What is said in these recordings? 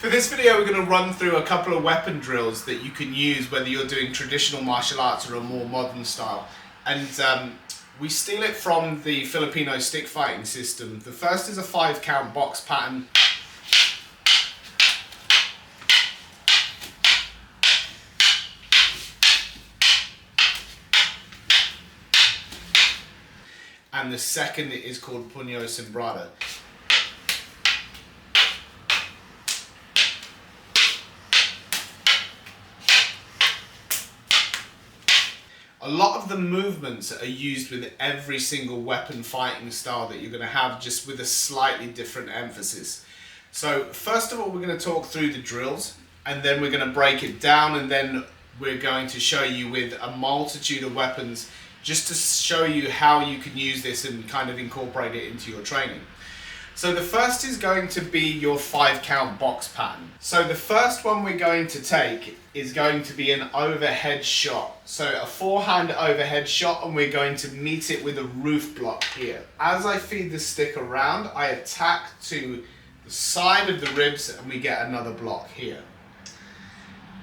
For this video, we're going to run through a couple of weapon drills that you can use whether you're doing traditional martial arts or a more modern style. And we steal it from the Filipino stick fighting system. The first is a 5-count box pattern. And the second is called Puño Sembrado. A lot of the movements are used with every single weapon fighting style that you're going to have, just with a slightly different emphasis. So first of all, we're going to talk through the drills, and then we're going to break it down, and then we're going to show you with a multitude of weapons just to show you how you can use this and kind of incorporate it into your training. So the first is going to be your 5-count box pattern. So the first one we're going to take is going to be an overhead shot. So a forehand overhead shot, and we're going to meet it with a roof block here. As I feed the stick around, I attack to the side of the ribs and we get another block here.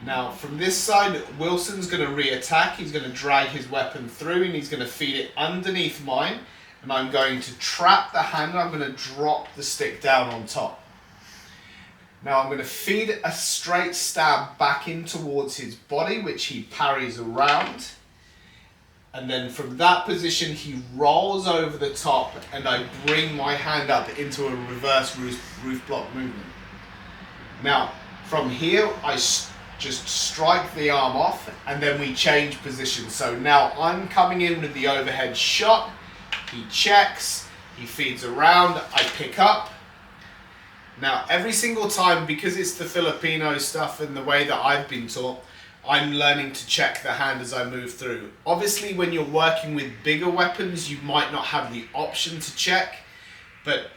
Now from this side, Wilson's going to re-attack. He's going to drag his weapon through and he's going to feed it underneath mine. And I'm going to trap the hand, I'm going to drop the stick down on top. Now I'm going to feed a straight stab back in towards his body, which he parries around. And then from that position, he rolls over the top and I bring my hand up into a reverse roof block movement. Now from here, I just strike the arm off and then we change position. So now I'm coming in with the overhead shot. He checks, he feeds around, I pick up. Now every single time, because it's the Filipino stuff and the way that I've been taught, I'm learning to check the hand as I move through. Obviously when you're working with bigger weapons, you might not have the option to check, but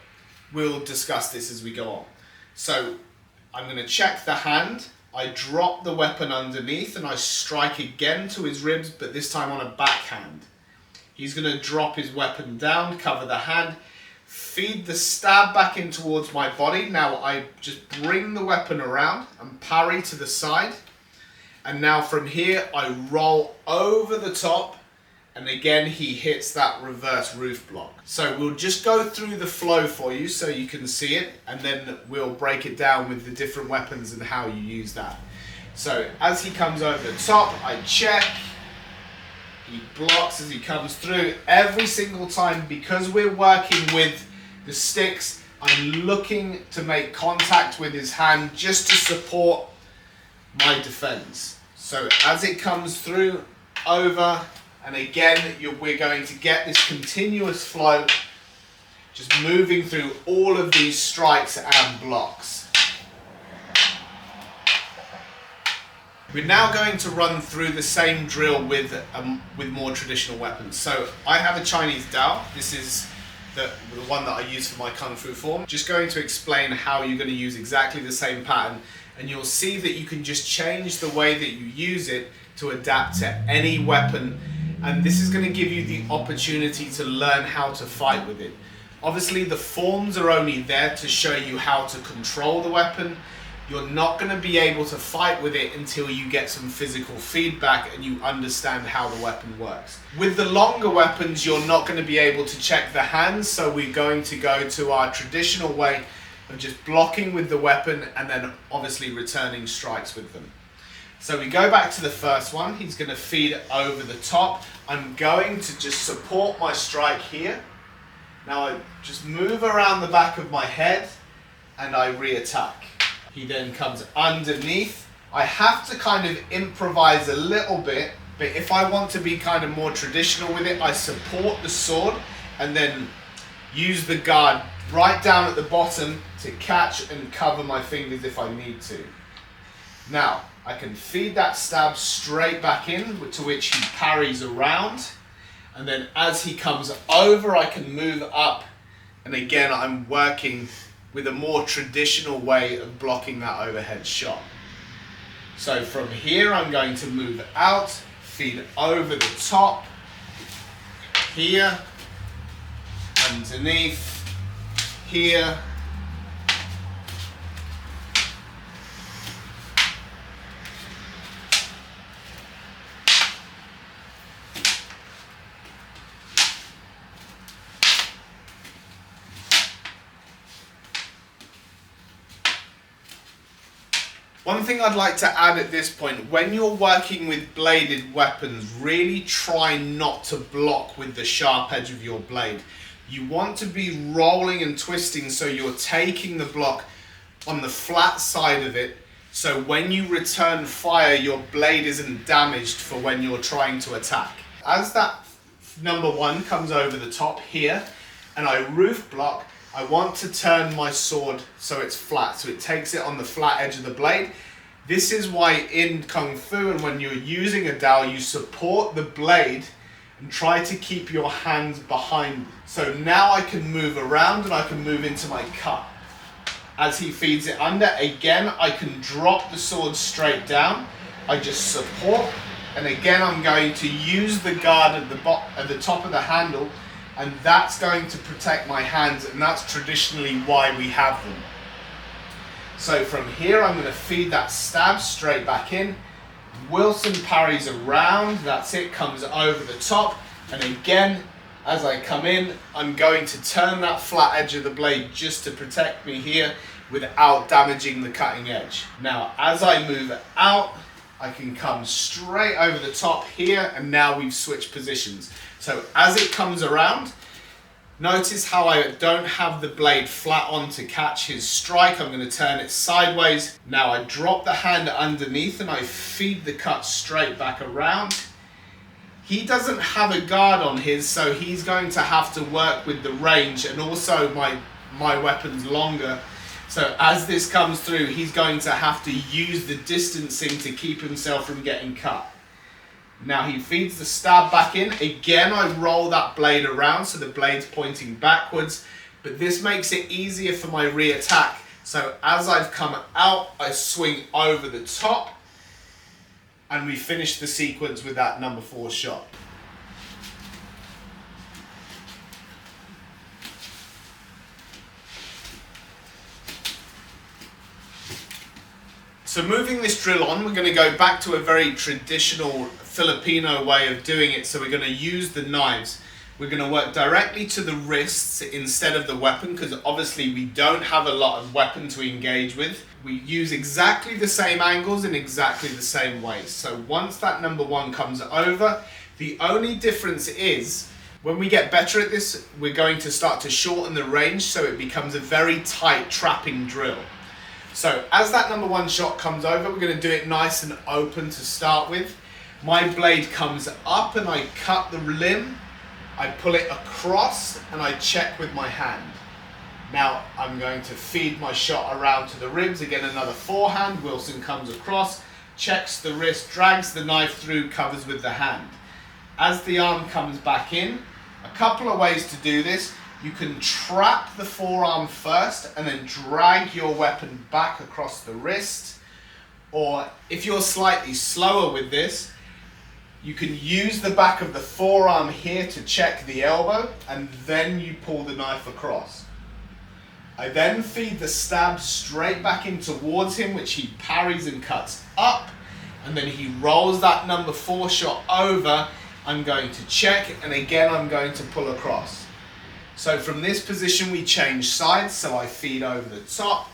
we'll discuss this as we go on. So I'm going to check the hand, I drop the weapon underneath and I strike again to his ribs, but this time on a backhand. He's going to drop his weapon down, cover the hand, feed the stab back in towards my body. Now I just bring the weapon around and parry to the side. And now from here I roll over the top, and again he hits that reverse roof block. So we'll just go through the flow for you so you can see it, and then we'll break it down with the different weapons and how you use that. So as he comes over the top, I check. He blocks as he comes through. Every single time, because we're working with the sticks, I'm looking to make contact with his hand just to support my defense. So as it comes through, over, and again, we're going to get this continuous flow, just moving through all of these strikes and blocks. We're now going to run through the same drill with more traditional weapons. So I have a Chinese Dao. This is the one that I use for my Kung Fu form. Just going to explain how you're going to use exactly the same pattern, and you'll see that you can just change the way that you use it to adapt to any weapon, and this is going to give you the opportunity to learn how to fight with it. Obviously the forms are only there to show you how to control the weapon. You're not going to be able to fight with it until you get some physical feedback and you understand how the weapon works. With the longer weapons, you're not going to be able to check the hands, so we're going to go to our traditional way of just blocking with the weapon and then obviously returning strikes with them. So we go back to the first one. He's going to feed over the top. I'm going to just support my strike here. Now I just move around the back of my head and I re-attack. He then comes underneath. I have to kind of improvise a little bit, but if I want to be kind of more traditional with it, I support the sword and then use the guard right down at the bottom to catch and cover my fingers if I need to. Now, I can feed that stab straight back in, to which he parries around. And then as he comes over, I can move up. And again, I'm working with a more traditional way of blocking that overhead shot. So from here, I'm going to move out, feed over the top, here, underneath, here, One thing I'd like to add at this point, when you're working with bladed weapons, really try not to block with the sharp edge of your blade. You want to be rolling and twisting so you're taking the block on the flat side of it, so when you return fire, your blade isn't damaged for when you're trying to attack. As that number one comes over the top here, and I roof block, I want to turn my sword so it's flat, so it takes it on the flat edge of the blade. This is why in Kung Fu and when you're using a dao, you support the blade and try to keep your hands behind. So now I can move around and I can move into my cut. As he feeds it under, again, I can drop the sword straight down. I just support, and again, I'm going to use the guard at the top of the handle, and that's going to protect my hands, and that's traditionally why we have them. So from here, I'm going to feed that stab straight back in. Wilson parries around, that's it, comes over the top, and again, as I come in, I'm going to turn that flat edge of the blade just to protect me here without damaging the cutting edge. Now, as I move out, I can come straight over the top here, and now we've switched positions. So as it comes around, notice how I don't have the blade flat on to catch his strike. I'm going to turn it sideways. Now I drop the hand underneath and I feed the cut straight back around. He doesn't have a guard on his, so he's going to have to work with the range, and also my weapon's longer. So as this comes through, he's going to have to use the distancing to keep himself from getting cut. Now he feeds the stab back in. Again, I roll that blade around so the blade's pointing backwards, but this makes it easier for my re-attack. So as I've come out, I swing over the top, and we finish the sequence with that number 4 shot. So moving this drill on, we're going to go back to a very traditional Filipino way of doing it. So we're going to use the knives. We're going to work directly to the wrists instead of the weapon, because obviously we don't have a lot of weapon to engage with. We use exactly the same angles in exactly the same ways. So once that number 1 comes over, the only difference is when we get better at this, we're going to start to shorten the range so it becomes a very tight trapping drill. So as that number 1 shot comes over, we're going to do it nice and open to start with. My blade comes up and I cut the limb, I pull it across and I check with my hand. Now I'm going to feed my shot around to the ribs, again another forehand. Wilson comes across, checks the wrist, drags the knife through, covers with the hand. As the arm comes back in, a couple of ways to do this. You can trap the forearm first and then drag your weapon back across the wrist. Or if you're slightly slower with this, you can use the back of the forearm here to check the elbow, and then you pull the knife across. I then feed the stab straight back in towards him, which he parries and cuts up, and then he rolls that number 4 shot over. I'm going to check, and again I'm going to pull across. So from this position we change sides, so I feed over the top.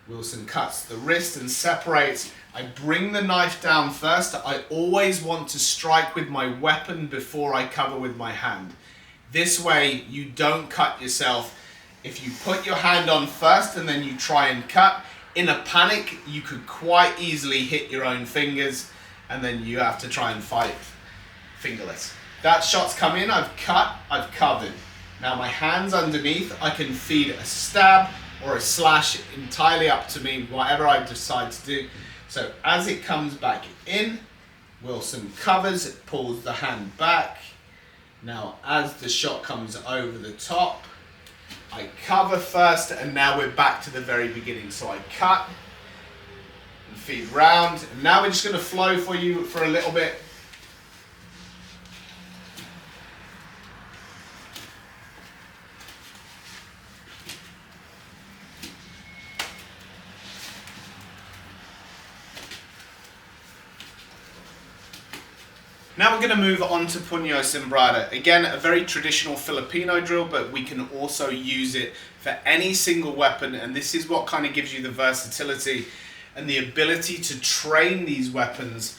Wilson cuts the wrist and separates. I bring the knife down first. I always want to strike with my weapon before I cover with my hand. This way you don't cut yourself. If you put your hand on first and then you try and cut, in a panic you could quite easily hit your own fingers, and then you have to try and fight fingerless. That shot's come in, I've cut, I've covered. Now my hand's underneath, I can feed a stab or a slash, entirely up to me, whatever I decide to do. So as it comes back in, Wilson covers, it pulls the hand back. Now as the shot comes over the top, I cover first, and now we're back to the very beginning. So I cut and feed round, and now we're just going to flow for you for a little bit. Now we're going to move on to Puño Sembrada. Again, a very traditional Filipino drill, but we can also use it for any single weapon, and this is what kind of gives you the versatility and the ability to train these weapons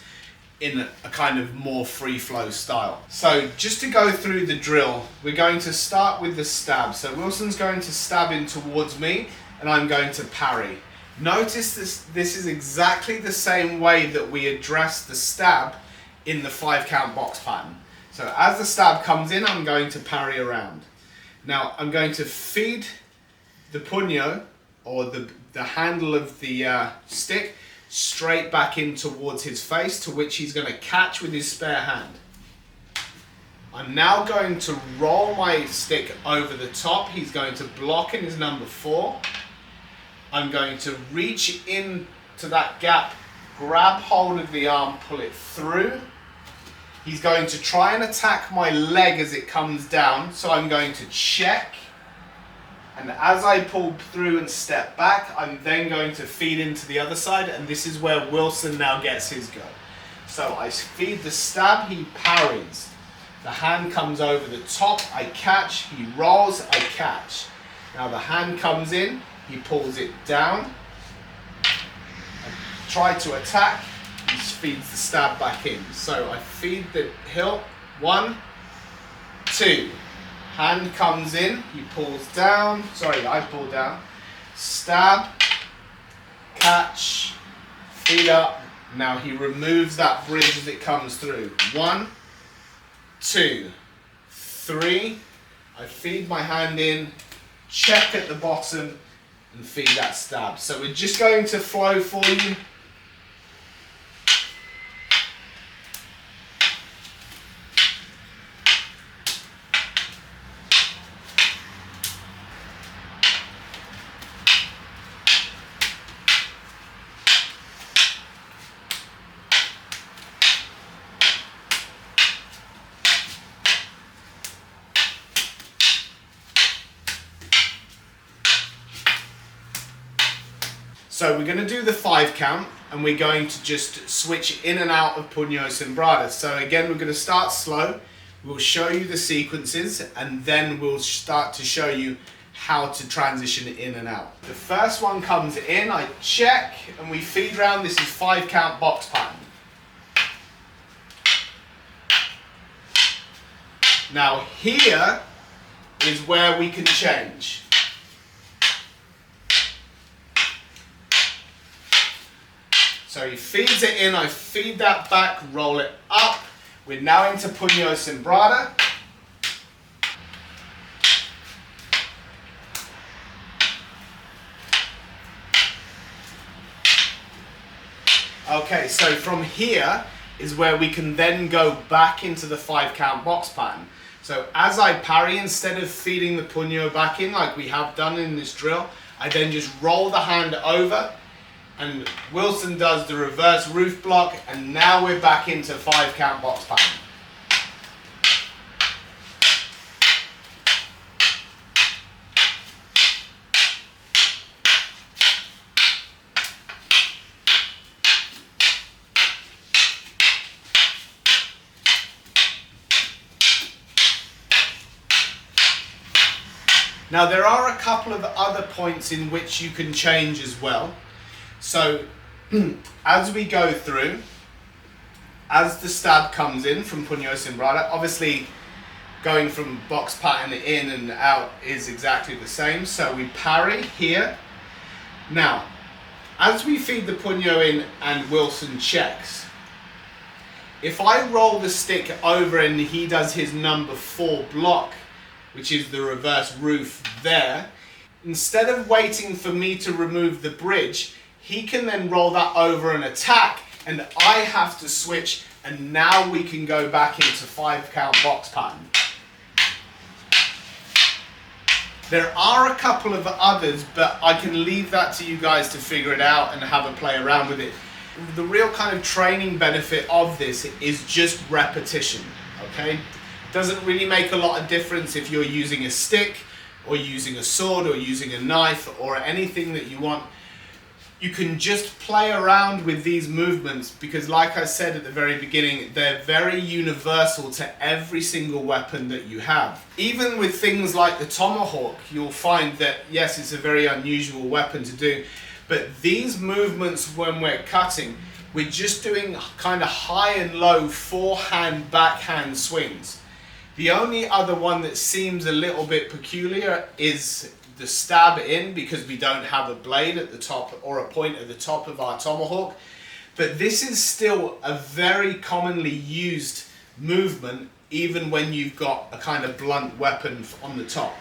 in a kind of more free flow style. So just to go through the drill, we're going to start with the stab. So Wilson's going to stab in towards me and I'm going to parry. Notice this is exactly the same way that we address the stab in the 5-count box pattern. So as the stab comes in, I'm going to parry around. Now I'm going to feed the puño, or the handle of the stick, straight back in towards his face, to which he's going to catch with his spare hand. I'm now going to roll my stick over the top. He's going to block in his number 4. I'm going to reach in to that gap, grab hold of the arm, pull it through. He's going to try and attack my leg as it comes down, so I'm going to check. And as I pull through and step back, I'm then going to feed into the other side, and this is where Wilson now gets his go. So I feed the stab, he parries. The hand comes over the top, I catch, he rolls, I catch. Now the hand comes in, he pulls it down. I try to attack, he feeds the stab back in. So I feed the hilt, 1, 2. Hand comes in, he pulls down, I pull down, stab, catch, feed up. Now he removes that bridge as it comes through. 1, 2, 3. I feed my hand in, check at the bottom, and feed that stab. So we're just going to flow for you. So we're going to do the 5 count, and we're going to just switch in and out of puño sembrada. So again, we're going to start slow. We'll show you the sequences, and then we'll start to show you how to transition in and out. The first one comes in, I check, and we feed round. This is 5 count box pattern. Now here is where we can change. So he feeds it in, I feed that back, roll it up. We're now into puño sembrada. Okay, so from here is where we can then go back into the 5 count box pattern. So as I parry, instead of feeding the puño back in like we have done in this drill, I then just roll the hand over, and Wilson does the reverse roof block, and now we're back into 5 count box pattern. Now there are a couple of other points in which you can change as well. So as we go through, as the stab comes in from puño sembrada, obviously going from box pattern in and out is exactly the same. So we parry here. Now, as we feed the puño in and Wilson checks, if I roll the stick over and he does his number 4 block, which is the reverse roof there, instead of waiting for me to remove the bridge, he can then roll that over and attack, and I have to switch, and now we can go back into 5 count box pattern. There are a couple of others, but I can leave that to you guys to figure it out and have a play around with it. The real kind of training benefit of this is just repetition, okay? Doesn't really make a lot of difference if you're using a stick or using a sword or using a knife or anything that you want. You can just play around with these movements because, like I said at the very beginning, they're very universal to every single weapon that you have. Even with things like the tomahawk, you'll find that, yes, it's a very unusual weapon to do, But these movements when we're cutting, we're just doing kind of high and low forehand, backhand swings. The only other one that seems a little bit peculiar is the stab in, because we don't have a blade at the top or a point at the top of our tomahawk. But this is still a very commonly used movement, even when you've got a kind of blunt weapon on the top.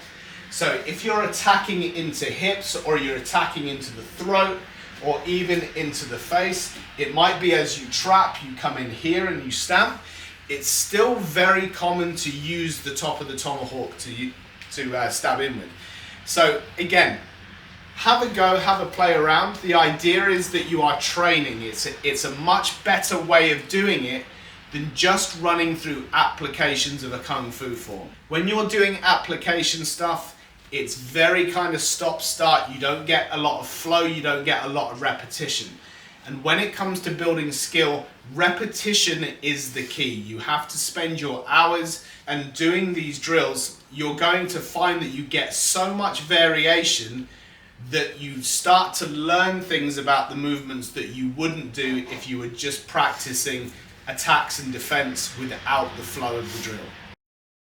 So if you're attacking into hips, or you're attacking into the throat, or even into the face, it might be as you trap, you come in here and you stamp. It's still very common to use the top of the tomahawk to stab in with. So again, have a go, have a play around. The idea is that you are training. It's a much better way of doing it than just running through applications of a kung fu form. When you're doing application stuff, it's very kind of stop-start. You don't get a lot of flow, you don't get a lot of repetition. And when it comes to building skill, repetition is the key. You have to spend your hours and doing these drills. You're going to find that you get so much variation that you start to learn things about the movements that you wouldn't do if you were just practicing attacks and defense without the flow of the drill.